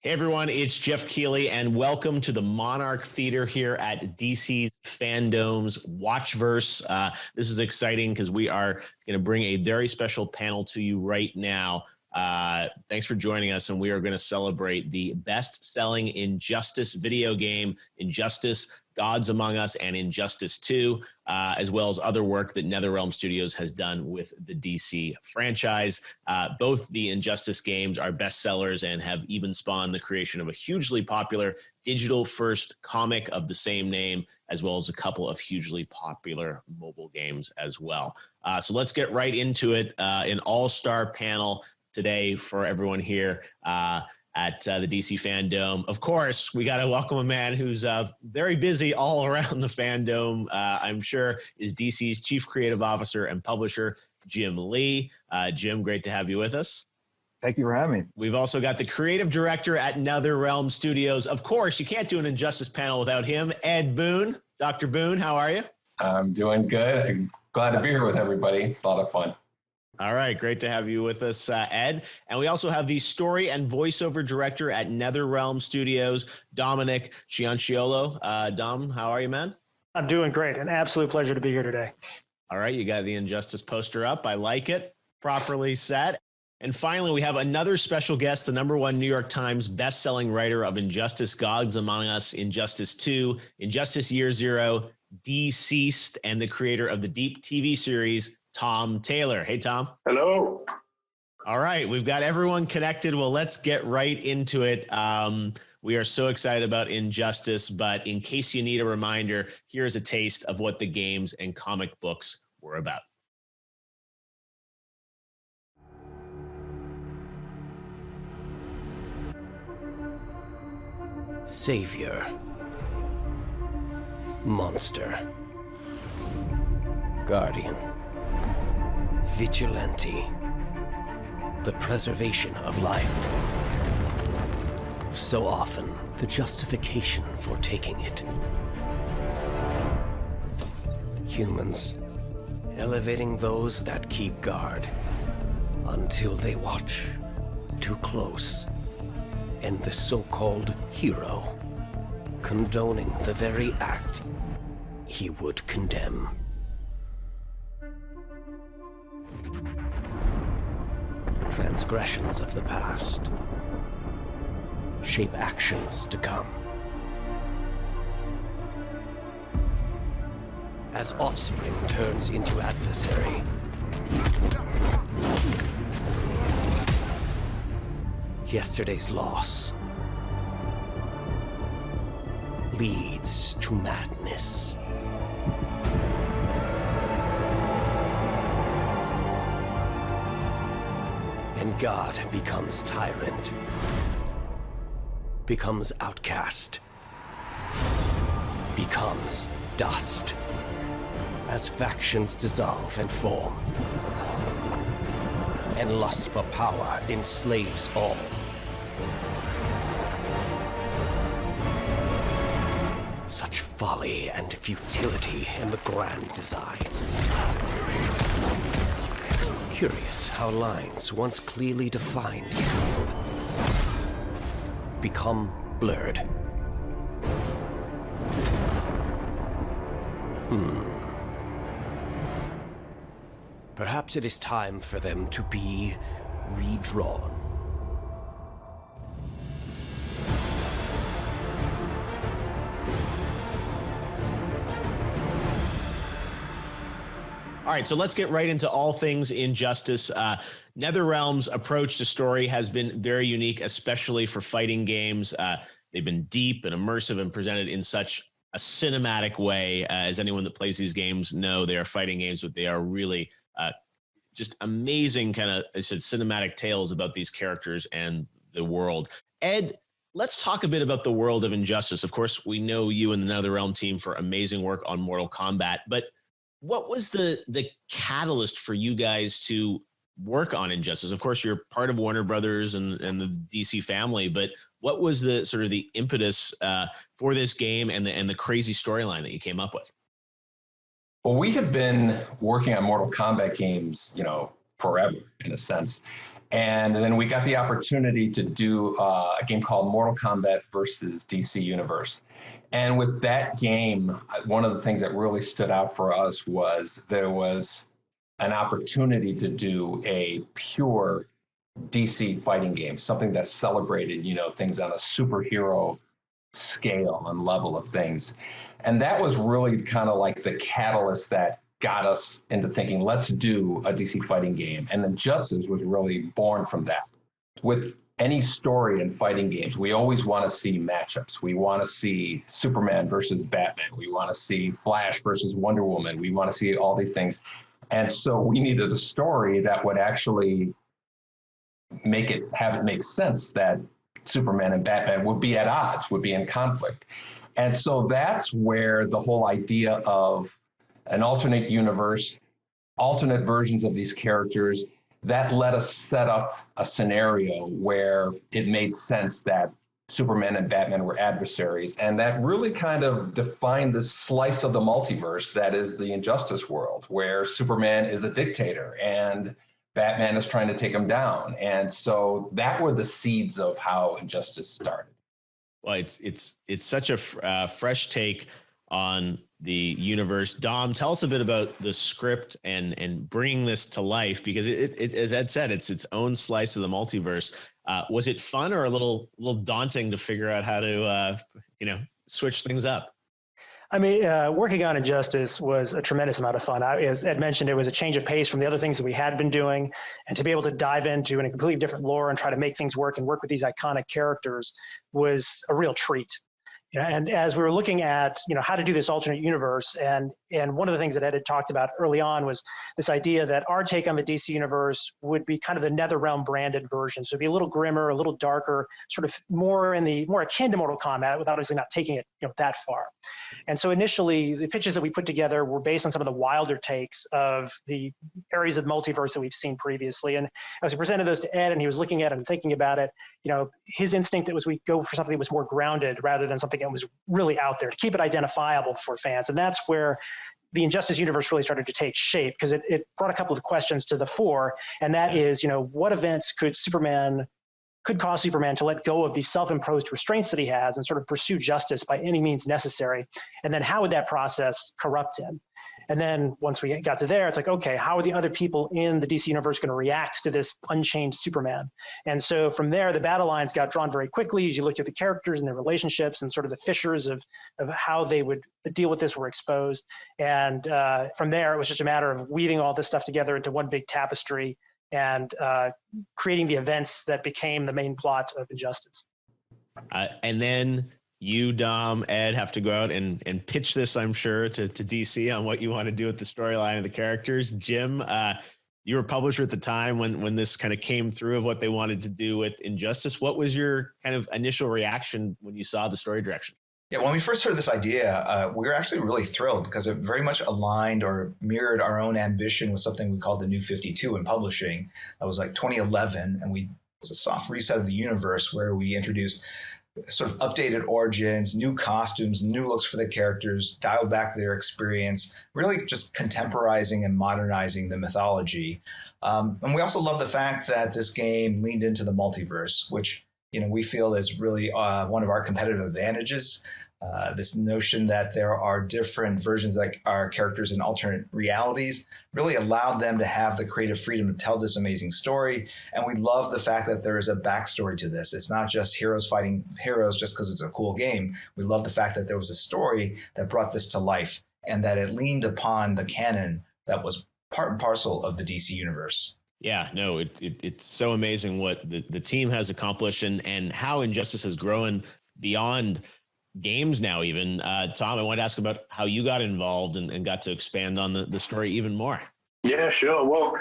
Hey everyone, it's Jeff Keighley, and welcome to the Monarch Theater here at DC FanDome's Watchverse. This is exciting because we are going to bring a very special panel to you right now. Thanks for joining us, and we are going to celebrate the best-selling Injustice video game, Injustice: Gods Among Us, and Injustice 2, as well as other work that NetherRealm Studios has done with the DC franchise. Both the Injustice games are bestsellers and have even spawned the creation of a hugely popular digital-first comic of the same name, as well as a couple of hugely popular mobile games as well. So let's get right into it. An all-star panel today for everyone here at the DC FanDome. Of course, we got to welcome a man who's very busy all around the fandom. I'm sure is DC's Chief Creative Officer and Publisher, Jim Lee. Jim, great to have you with us. Thank you for having me. We've also got the Creative Director at NetherRealm Studios. Of course, you can't do an Injustice panel without him, Ed Boon. Dr. Boon, how are you? I'm doing good. I'm glad to be here with everybody. It's a lot of fun. All right, great to have you with us, Ed. And we also have the story and voiceover director at NetherRealm Studios, Dominic Cianciolo. Dom, how are you, man? I'm doing great. An absolute pleasure to be here today. All right, you got the Injustice poster up. I like it. Properly set. And finally, we have another special guest, the #1 New York Times bestselling writer of Injustice: Gods Among Us, Injustice 2, Injustice Year Zero, Deceased, and the creator of the Deep TV series, Tom Taylor. Hey, Tom. Hello. All right, we've got everyone connected. Well, let's get right into it. We are so excited about Injustice, but in case you need a reminder, here's a taste of what the games and comic books were about. Savior. Monster. Guardian. Vigilante. The preservation of life. So often, the justification for taking it. Humans, elevating those that keep guard until they watch too close. And the so-called hero, condoning the very act he would condemn. Transgressions of the past shape actions to come. As offspring turns into adversary, yesterday's loss leads to madness. And God becomes tyrant, becomes outcast, becomes dust, as factions dissolve and form, and lust for power enslaves all. Such folly and futility in the grand design. Curious how lines once clearly defined become blurred. Perhaps it is time for them to be redrawn. All right, so let's get right into all things Injustice. NetherRealm's approach to story has been very unique, especially for fighting games. They've been deep and immersive and presented in such a cinematic way. As anyone that plays these games know, they are fighting games, but they are really just amazing kind of, I said, cinematic tales about these characters and the world. Ed, let's talk a bit about the world of Injustice. Of course, we know you and the NetherRealm team for amazing work on Mortal Kombat, but what was the catalyst for you guys to work on Injustice? Of course, you're part of Warner Brothers and the DC family, but what was the sort of the impetus for this game and the crazy storyline that you came up with? Well, we have been working on Mortal Kombat games, forever in a sense. And then we got the opportunity to do a game called Mortal Kombat versus DC Universe. And with that game, one of the things that really stood out for us was there was an opportunity to do a pure DC fighting game, something that celebrated, things on a superhero scale and level of things. And that was really kind of like the catalyst that got us into thinking, let's do a DC fighting game. And then Justice was really born from that. With any story in fighting games, we always want to see matchups. We want to see Superman versus Batman. We want to see Flash versus Wonder Woman. We want to see all these things. And so we needed a story that would actually have it make sense that Superman and Batman would be at odds, would be in conflict. And so that's where the whole idea of an alternate universe, alternate versions of these characters, that let us set up a scenario where it made sense that Superman and Batman were adversaries. And that really kind of defined this slice of the multiverse that is the Injustice world, where Superman is a dictator and Batman is trying to take him down. And so that were the seeds of how Injustice started. Well, it's such a fresh take on the universe. Dom, tell us a bit about the script and bringing this to life, because it as Ed said, it's its own slice of the multiverse. Was it fun or a little daunting to figure out how to switch things up? I mean, working on Injustice was a tremendous amount of fun. As Ed mentioned, it was a change of pace from the other things that we had been doing, and to be able to dive into a completely different lore and try to make things work and work with these iconic characters was a real treat. And as we were looking at, how to do this alternate universe, and one of the things that Ed had talked about early on was this idea that our take on the DC universe would be kind of the NetherRealm branded version. So it'd be a little grimmer, a little darker, sort of more akin to Mortal Kombat, without obviously not taking it that far. And so initially, the pitches that we put together were based on some of the wilder takes of the areas of the multiverse that we've seen previously. And as we presented those to Ed, and he was looking at it and thinking about it, his instinct was we go for something that was more grounded rather than something that was really out there, to keep it identifiable for fans. And that's where the Injustice universe really started to take shape, because it brought a couple of questions to the fore. And that is, what events could cause Superman to let go of these self-imposed restraints that he has and sort of pursue justice by any means necessary? And then how would that process corrupt him? And then once we got to there, it's like, okay, how are the other people in the DC universe going to react to this unchained Superman? And so from there, the battle lines got drawn very quickly as you looked at the characters and their relationships, and sort of the fissures of how they would deal with this were exposed. And from there, it was just a matter of weaving all this stuff together into one big tapestry and creating the events that became the main plot of Injustice. And then you, Dom, Ed, have to go out and pitch this, I'm sure, to DC on what you want to do with the storyline and the characters. Jim, you were publisher at the time when this kind of came through of what they wanted to do with Injustice. What was your kind of initial reaction when you saw the story direction? Yeah, when we first heard this idea, we were actually really thrilled, because it very much aligned or mirrored our own ambition with something we called the New 52 in publishing. That was like 2011, and it was a soft reset of the universe where we introduced sort of updated origins, new costumes, new looks for the characters, dialed back their experience, really just contemporizing and modernizing the mythology. And we also love the fact that this game leaned into the multiverse, which we feel is really one of our competitive advantages. This notion that there are different versions that are characters in alternate realities really allowed them to have the creative freedom to tell this amazing story. And we love the fact that there is a backstory to this. It's not just heroes fighting heroes just because it's a cool game. We love the fact that there was a story that brought this to life, and that it leaned upon the canon that was part and parcel of the DC universe. Yeah, no, it's so amazing what the team has accomplished and how Injustice has grown beyond games now even. Tom, I wanted to ask about how you got involved and got to expand on the story even more. Yeah, sure. Well,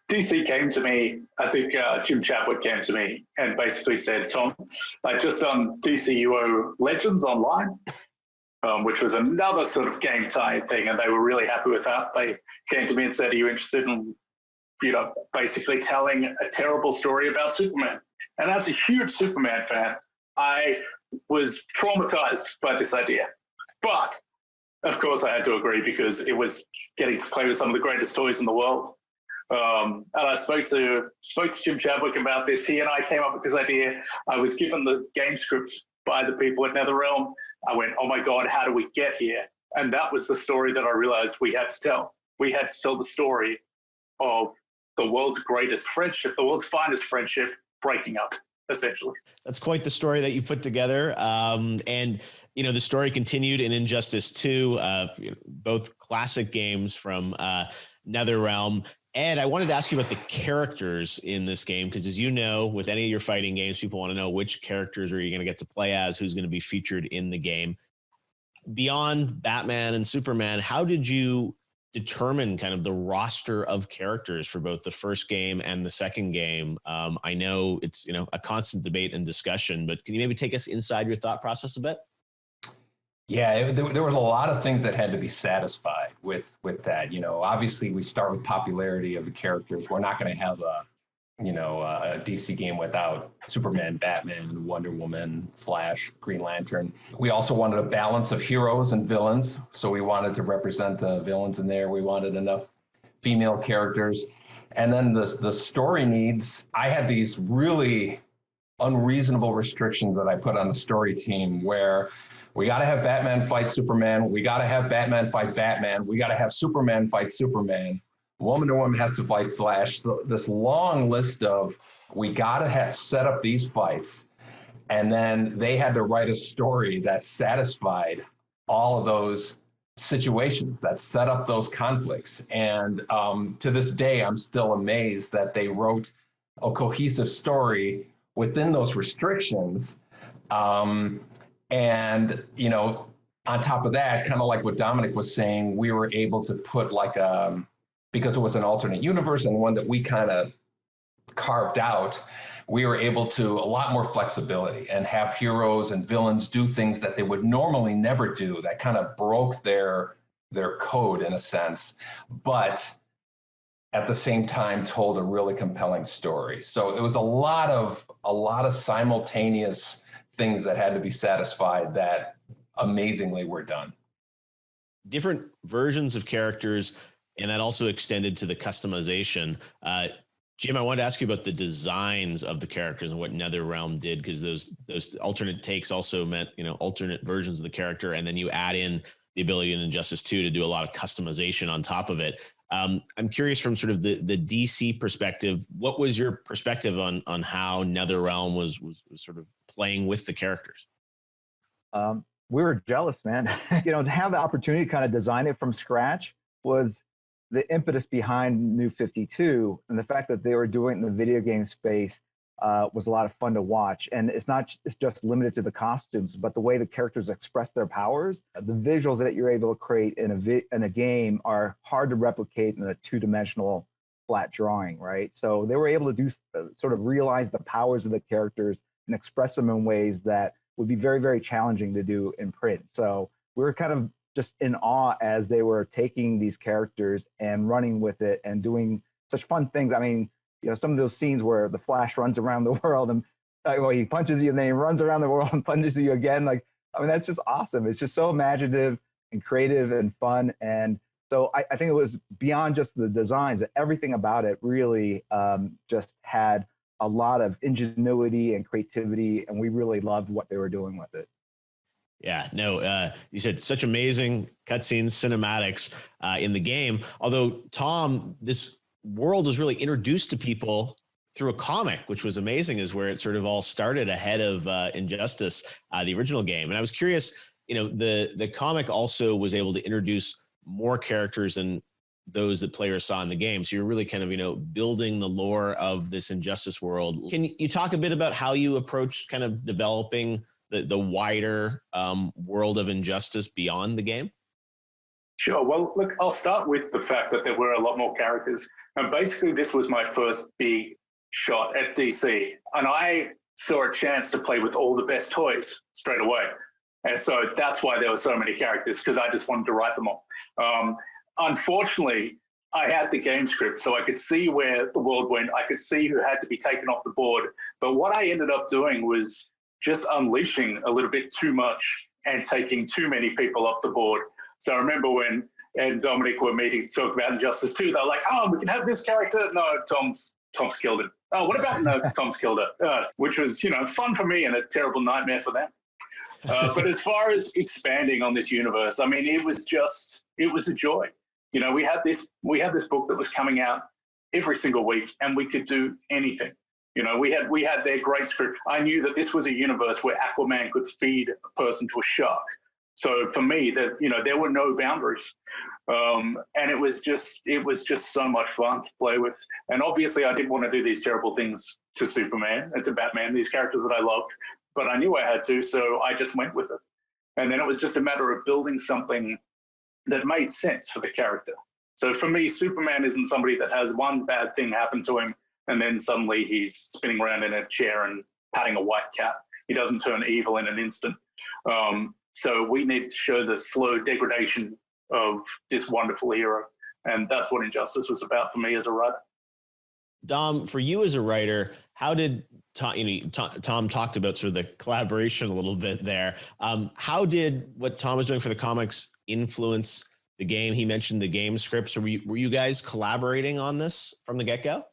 DC came to me, I think Jim Chadwick came to me and basically said, Tom, I just done DCUO Legends Online, which was another sort of game tie thing, and they were really happy with that. They came to me and said, are you interested in basically telling a terrible story about Superman? And as a huge Superman fan, I was traumatized by this idea. But of course I had to agree, because it was getting to play with some of the greatest toys in the world. And I spoke to Jim Chadwick about this. He and I came up with this idea. I was given the game script by the people at NetherRealm. I went, oh my God, how do we get here? And that was the story that I realized we had to tell. We had to tell the story of the world's greatest friendship, the world's finest friendship breaking up, essentially. That's quite the story that you put together. And, you know, the story continued in Injustice 2, both classic games from NetherRealm. Ed, I wanted to ask you about the characters in this game, because as you know, with any of your fighting games, people want to know which characters are you going to get to play as, who's going to be featured in the game. Beyond Batman and Superman, how did you determine kind of the roster of characters for both the first game and the second game? I know it's, you know, a constant debate and discussion, but can you maybe take us inside your thought process a bit? Yeah, there was a lot of things that had to be satisfied with that. You know, obviously we start with popularity of the characters. We're not going to have a DC game without Superman, Batman, Wonder Woman, Flash, Green Lantern. We also wanted a balance of heroes and villains. So we wanted to represent the villains in there. We wanted enough female characters. And then the story needs, I had these really unreasonable restrictions that I put on the story team, where we got to have Batman fight Superman. We got to have Batman fight Batman. We got to have Superman fight Superman. Wonder Woman has to fight Flash. So this long list of, we got to have set up these fights. And then they had to write a story that satisfied all of those situations, that set up those conflicts. And to this day, I'm still amazed that they wrote a cohesive story within those restrictions. And, you know, on top of that, kind of like what Dominic was saying, we were able to put like because it was an alternate universe and one that we kind of carved out, we were able to a lot more flexibility and have heroes and villains do things that they would normally never do, that kind of broke their code in a sense, but at the same time told a really compelling story. So it was a lot of simultaneous things that had to be satisfied that amazingly were done. Different versions of characters, and that also extended to the customization. Jim, I wanted to ask you about the designs of the characters and what NetherRealm did, because those alternate takes also meant, you know, alternate versions of the character, and then you add in the ability in Injustice 2 to do a lot of customization on top of it. I'm curious from sort of the DC perspective, what was your perspective on how NetherRealm was sort of playing with the characters? We were jealous, man. You know, to have the opportunity to kind of design it from scratch was the impetus behind New 52, and the fact that they were doing it in the video game space was a lot of fun to watch. And it's just limited to the costumes, but the way the characters express their powers, the visuals that you're able to create in a game are hard to replicate in a two-dimensional flat drawing, right? So they were able to do sort of realize the powers of the characters and express them in ways that would be very, very challenging to do in print. So we were kind of just in awe as they were taking these characters and running with it and doing such fun things. I mean, you know, some of those scenes where the Flash runs around the world and well, he punches you and then he runs around the world and punches you again. Like, I mean, that's just awesome. It's just so imaginative and creative and fun. And so I think it was beyond just the designs, everything about it really just had a lot of ingenuity and creativity. And we really loved what they were doing with it. Yeah, no, you said such amazing cutscenes, cinematics in the game. Although, Tom, this world was really introduced to people through a comic, which was amazing, is where it sort of all started ahead of Injustice, the original game. And I was curious, you know, the comic also was able to introduce more characters than those that players saw in the game. So you're really kind of, you know, building the lore of this Injustice world. Can you talk a bit about how you approached kind of developing the wider world of Injustice beyond the game? Sure. Well, look, I'll start with the fact that there were a lot more characters. And basically, this was my first big shot at DC. And I saw a chance to play with all the best toys straight away. And so that's why there were so many characters, because I just wanted to write them all. Unfortunately, I had the game script, so I could see where the world went. I could see who had to be taken off the board. But what I ended up doing was just unleashing a little bit too much and taking too many people off the board. So I remember when and Dominic were meeting to talk about Injustice 2. They're like, oh, we can have this character. No, Tom's killed it. Oh, what about no, Tom's killed it? Which was, fun for me and a terrible nightmare for them. But as far as expanding on this universe, I mean, it was a joy. We had this book that was coming out every single week, and we could do anything. We had their great script. I knew that this was a universe where Aquaman could feed a person to a shark. So for me, that there were no boundaries, and it was just so much fun to play with. And obviously, I didn't want to do these terrible things to Superman and to Batman, these characters that I loved, but I knew I had to, so I just went with it. And then it was just a matter of building something that made sense for the character. So for me, Superman isn't somebody that has one bad thing happen to him and then suddenly he's spinning around in a chair and patting a white cat. He doesn't turn evil in an instant. So we need to show the slow degradation of this wonderful hero. And that's what Injustice was about for me as a writer. Dom, for you as a writer, how did Tom talked about sort of the collaboration a little bit there. How did what Tom was doing for the comics influence the game? He mentioned the game scripts. Were you guys collaborating on this from the get-go?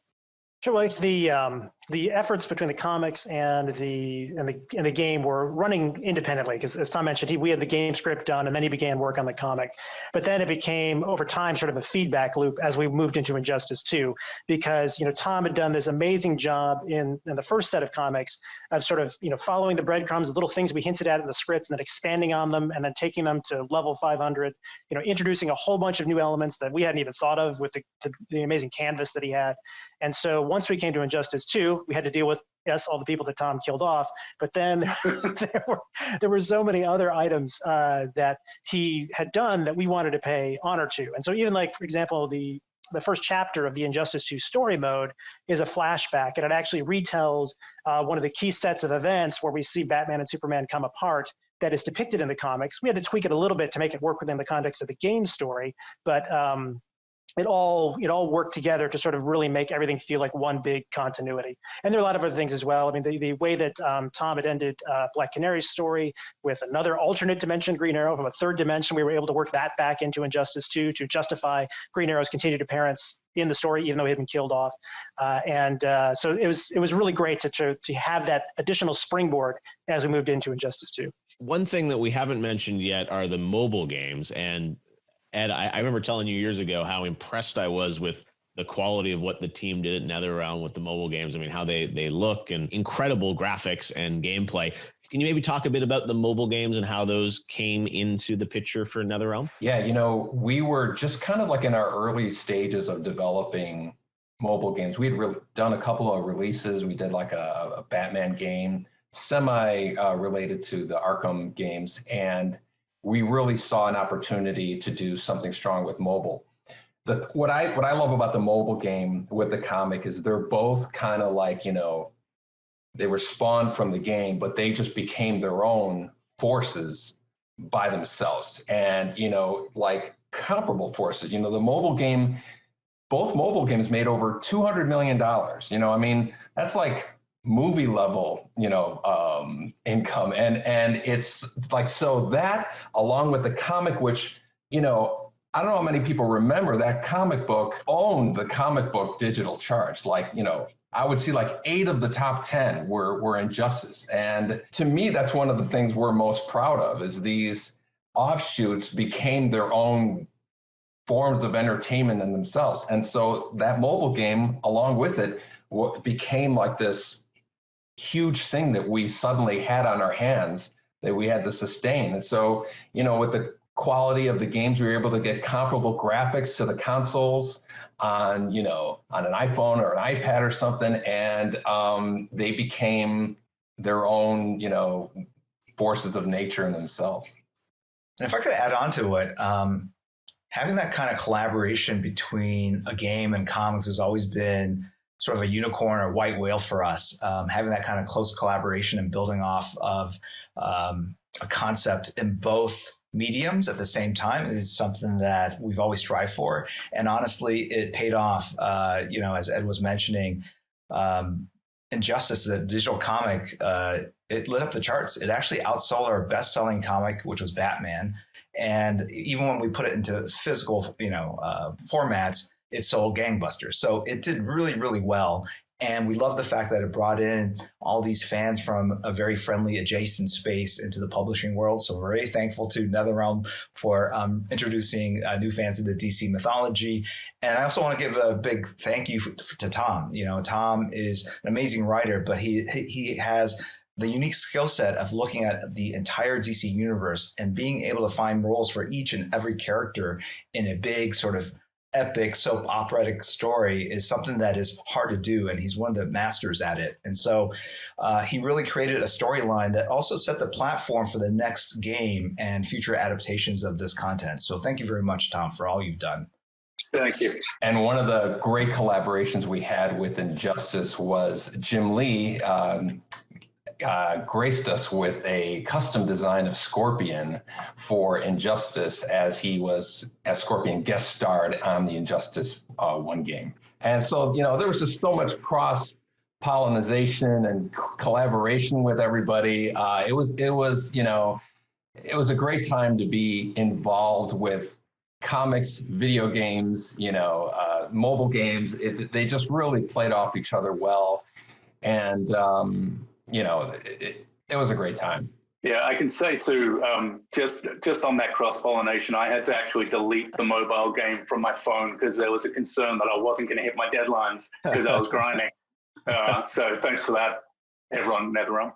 Sure. Well, it's the efforts between the comics and the game were running independently, because as Tom mentioned, we had the game script done, and then he began work on the comic. But then it became over time sort of a feedback loop as we moved into Injustice 2, because Tom had done this amazing job in the first set of comics of sort of following the breadcrumbs, the little things we hinted at in the script, and then expanding on them, and then taking them to level 500. Introducing a whole bunch of new elements that we hadn't even thought of with the amazing canvas that he had. And so once we came to Injustice 2, we had to deal with, yes, all the people that Tom killed off, but then there were so many other items that he had done that we wanted to pay honor to. And so even like, for example, the first chapter of the Injustice 2 story mode is a flashback, and it actually retells one of the key sets of events where we see Batman and Superman come apart that is depicted in the comics. We had to tweak it a little bit to make it work within the context of the game story, but it all worked together to sort of really make everything feel like one big continuity. And there are a lot of other things as well. I mean, the way that Tom had ended Black Canary's story with another alternate dimension, Green Arrow, from a third dimension, we were able to work that back into Injustice 2 to justify Green Arrow's continued appearance in the story, even though he had been killed off. So it was really great to have that additional springboard as we moved into Injustice 2. One thing that we haven't mentioned yet are the mobile games. And Ed, I remember telling you years ago how impressed I was with the quality of what the team did at NetherRealm with the mobile games. I mean, how they look, and incredible graphics and gameplay. Can you maybe talk a bit about the mobile games and how those came into the picture for NetherRealm? Yeah, we were just kind of like in our early stages of developing mobile games. We had done a couple of releases. We did like a Batman game, semi-related to the Arkham games, and we really saw an opportunity to do something strong with mobile. What I love about the mobile game with the comic is they're both kind of like, they were spawned from the game, but they just became their own forces by themselves, and, like comparable forces. The mobile game, both mobile games made over $200 million. I mean, that's like movie level, income. And it's like, so that along with the comic, which, I don't know how many people remember that comic book owned the comic book digital charge. Like, I would see like 8 of the top 10 were Injustice. And to me, that's one of the things we're most proud of, is these offshoots became their own forms of entertainment in themselves. And so that mobile game, along with it, became like this huge thing that we suddenly had on our hands that we had to sustain. And so, with the quality of the games, we were able to get comparable graphics to the consoles on, on an iPhone or an iPad or something. And they became their own, forces of nature in themselves. And if I could add on to it, having that kind of collaboration between a game and comics has always been sort of a unicorn or white whale for us. Having that kind of close collaboration and building off of a concept in both mediums at the same time is something that we've always strived for. And honestly, it paid off, as Ed was mentioning. Injustice, the digital comic, it lit up the charts. It actually outsold our best-selling comic, which was Batman. And even when we put it into physical, formats, it sold gangbusters. So it did really, really well. And we love the fact that it brought in all these fans from a very friendly adjacent space into the publishing world. So we're very thankful to NetherRealm for introducing new fans into DC mythology. And I also want to give a big thank you to Tom. Tom is an amazing writer, but he has the unique skill set of looking at the entire DC universe and being able to find roles for each and every character in a big sort of epic soap operatic story is something that is hard to do, and he's one of the masters at it. And so he really created a storyline that also set the platform for the next game and future adaptations of this content. So thank you very much, Tom, for all you've done. Thank you. And one of the great collaborations we had with Injustice was Jim Lee graced us with a custom design of Scorpion for Injustice as Scorpion guest starred on the Injustice 1 game. And so, there was just so much cross-pollination and collaboration with everybody. It was a great time to be involved with comics, video games, mobile games. They just really played off each other well. And, it was a great time. Yeah, I can say too, just on that cross-pollination, I had to actually delete the mobile game from my phone because there was a concern that I wasn't going to hit my deadlines because I was grinding. So thanks for that, everyone, NetherRealm.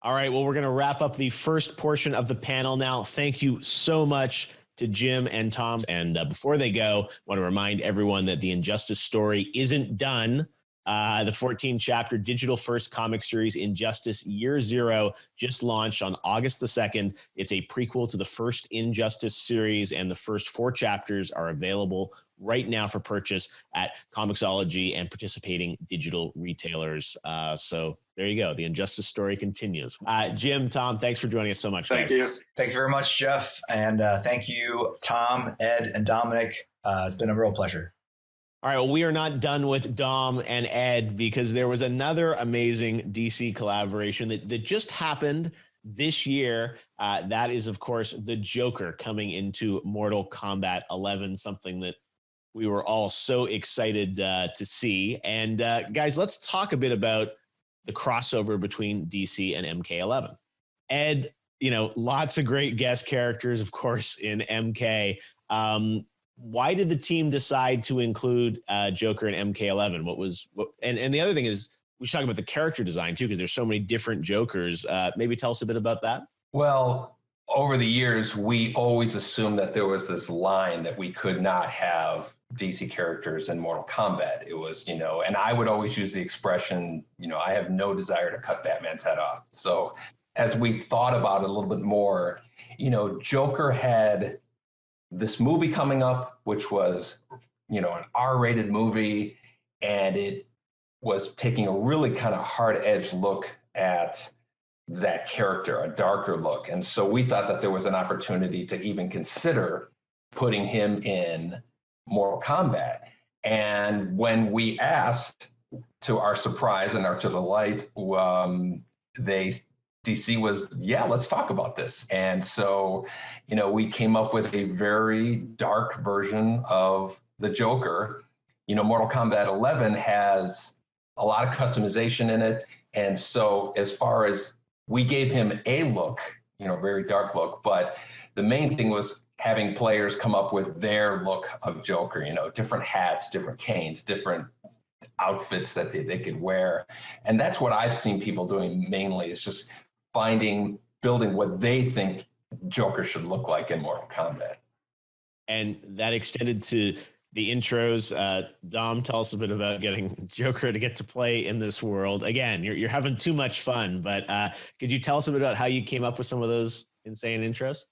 All right, well, we're going to wrap up the first portion of the panel now. Thank you so much to Jim and Tom. And before they go, I want to remind everyone that the Injustice story isn't done. The 14-chapter digital-first comic series Injustice Year Zero just launched on August the 2nd. It's a prequel to the first Injustice series, and the first 4 chapters are available right now for purchase at Comixology and participating digital retailers. So there you go. The Injustice story continues. Jim, Tom, thanks for joining us so much, guys. Thank you. Thank you very much, Jeff. And thank you, Tom, Ed, and Dominic. It's been a real pleasure. All right, well, we are not done with Dom and Ed because there was another amazing DC collaboration that just happened this year. That is, of course, the Joker coming into Mortal Kombat 11, something that we were all so excited to see. And guys, let's talk a bit about the crossover between DC and MK11. Ed, lots of great guest characters, of course, in MK. Why did the team decide to include Joker and MK11? And the other thing is, we should talk about the character design too, because there's so many different Jokers. Maybe tell us a bit about that. Well, over the years, we always assumed that there was this line that we could not have DC characters in Mortal Kombat. It was, and I would always use the expression, I have no desire to cut Batman's head off. So as we thought about it a little bit more, Joker had this movie coming up, which was, an R-rated movie, and it was taking a really kind of hard-edged look at that character, a darker look. And so we thought that there was an opportunity to even consider putting him in Mortal Kombat. And when we asked, to our surprise and our to delight, DC was, yeah, let's talk about this. And so, we came up with a very dark version of the Joker. Mortal Kombat 11 has a lot of customization in it. And so as far as we gave him a look, very dark look, but the main thing was having players come up with their look of Joker, different hats, different canes, different outfits that they could wear. And that's what I've seen people doing mainly, is just building what they think Joker should look like in Mortal Kombat. And that extended to the intros. Dom, tell us a bit about getting Joker to get to play in this world. Again, you're having too much fun, but could you tell us a bit about how you came up with some of those insane intros?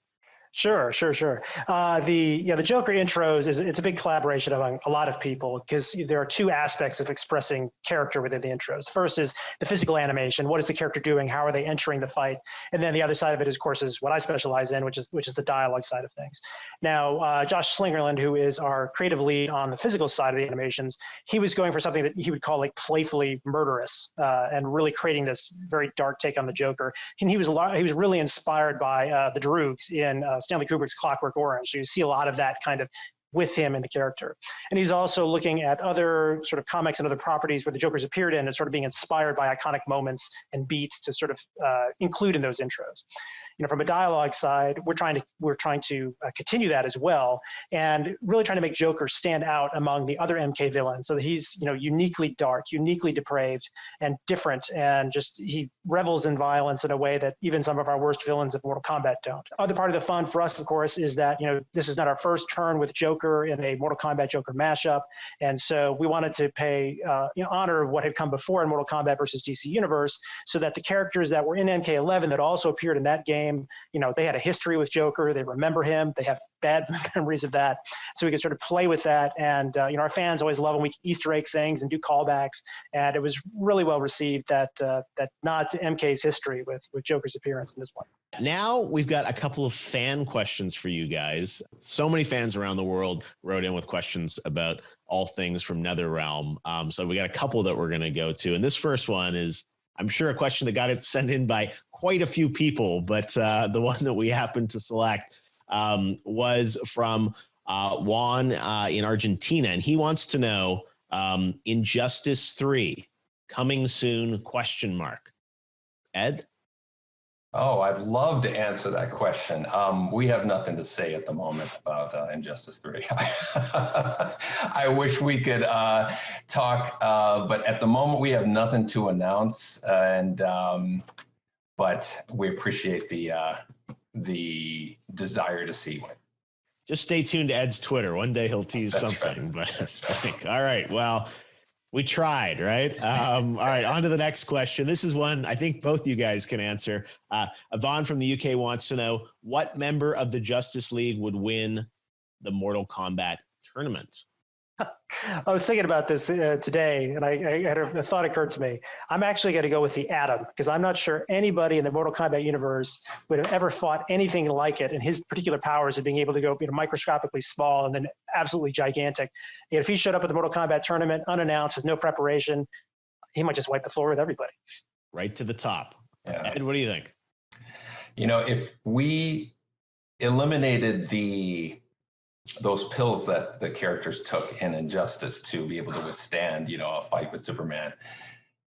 Sure. The Joker intros it's a big collaboration among a lot of people because there are two aspects of expressing character within the intros. First is the physical animation. What is the character doing? How are they entering the fight? And then the other side of it, of course, is what I specialize in, which is the dialogue side of things. Now, Josh Slingerland, who is our creative lead on the physical side of the animations, he was going for something that he would call like playfully murderous and really creating this very dark take on the Joker. And he was really inspired by the Droogs in Stanley Kubrick's Clockwork Orange. You see a lot of that kind of with him in the character. And he's also looking at other sort of comics and other properties where the Joker's appeared in and sort of being inspired by iconic moments and beats to sort of include in those intros. From a dialogue side, we're trying to continue that as well, and really trying to make Joker stand out among the other MK villains, so that he's uniquely dark, uniquely depraved, and different, and just he revels in violence in a way that even some of our worst villains of Mortal Kombat don't. Other part of the fun for us, of course, is that this is not our first turn with Joker in a Mortal Kombat Joker mashup, and so we wanted to pay honor what had come before in Mortal Kombat versus DC Universe, so that the characters that were in MK11 that also appeared in that game, they had a history with Joker. They remember him. They have bad memories of that. So we could sort of play with that. And, our fans always love when we Easter egg things and do callbacks. And it was really well received, that nod to MK's history with Joker's appearance in this one. Now we've got a couple of fan questions for you guys. So many fans around the world wrote in with questions about all things from NetherRealm. So we got a couple that we're going to go to. And this first one is, I'm sure, a question that got it sent in by quite a few people, but the one that we happened to select was from Juan in Argentina, and he wants to know, Injustice 3 coming soon, ? Ed? Oh, I'd love to answer that question. We have nothing to say at the moment about Injustice 3. I wish we could talk, but at the moment we have nothing to announce. But we appreciate the desire to see one. Just stay tuned to Ed's Twitter. One day he'll tease something. Right. But all right, well, we tried, right? All right, on to the next question. This is one I think both you guys can answer. Yvonne from the UK wants to know, what member of the Justice League would win the Mortal Kombat tournament? I was thinking about this today, and I had a thought occurred to me. I'm actually going to go with the Atom, because I'm not sure anybody in the Mortal Kombat universe would have ever fought anything like it, and his particular powers of being able to go microscopically small and then absolutely gigantic. And if he showed up at the Mortal Kombat tournament unannounced with no preparation, he might just wipe the floor with everybody. Right to the top. Yeah. Ed, what do you think? If we eliminated those pills that the characters took in Injustice to be able to withstand, a fight with Superman,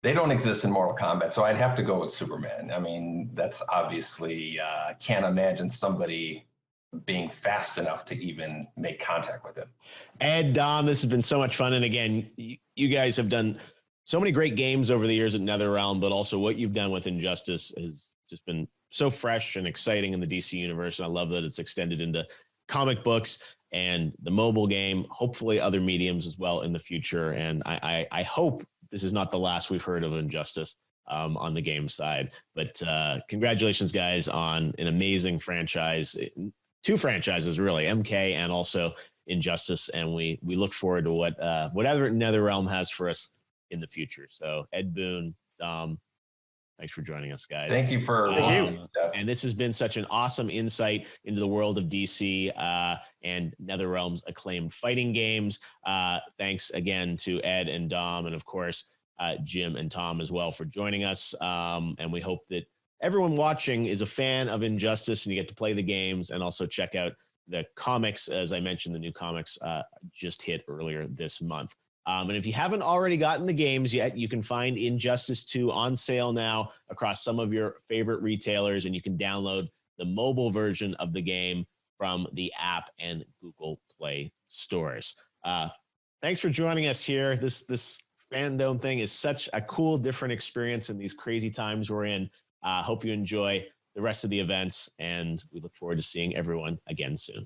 they don't exist in Mortal Kombat. So I'd have to go with Superman. I mean, that's obviously, can't imagine somebody being fast enough to even make contact with him. Ed, Dom, this has been so much fun. And again, you guys have done so many great games over the years at NetherRealm, but also what you've done with Injustice has just been so fresh and exciting in the DC universe. And I love that it's extended into comic books and the mobile game, hopefully other mediums as well in the future. And I hope this is not the last we've heard of Injustice on the game side. But congratulations, guys, on an amazing franchise. Two franchises, really, MK and also Injustice. And we look forward to whatever NetherRealm has for us in the future. So Ed Boon, Dom, thanks for joining us, guys. Thank you for and this has been such an awesome insight into the world of DC and NetherRealm's acclaimed fighting games. Thanks again to Ed and Dom, and of course, Jim and Tom as well for joining us. And we hope that everyone watching is a fan of Injustice and you get to play the games and also check out the comics. As I mentioned, the new comics just hit earlier this month. And if you haven't already gotten the games yet, you can find Injustice 2 on sale now across some of your favorite retailers, and you can download the mobile version of the game from the app and Google Play stores. Thanks for joining us here. This FanDome thing is such a cool, different experience in these crazy times we're in. Hope you enjoy the rest of the events, and we look forward to seeing everyone again soon.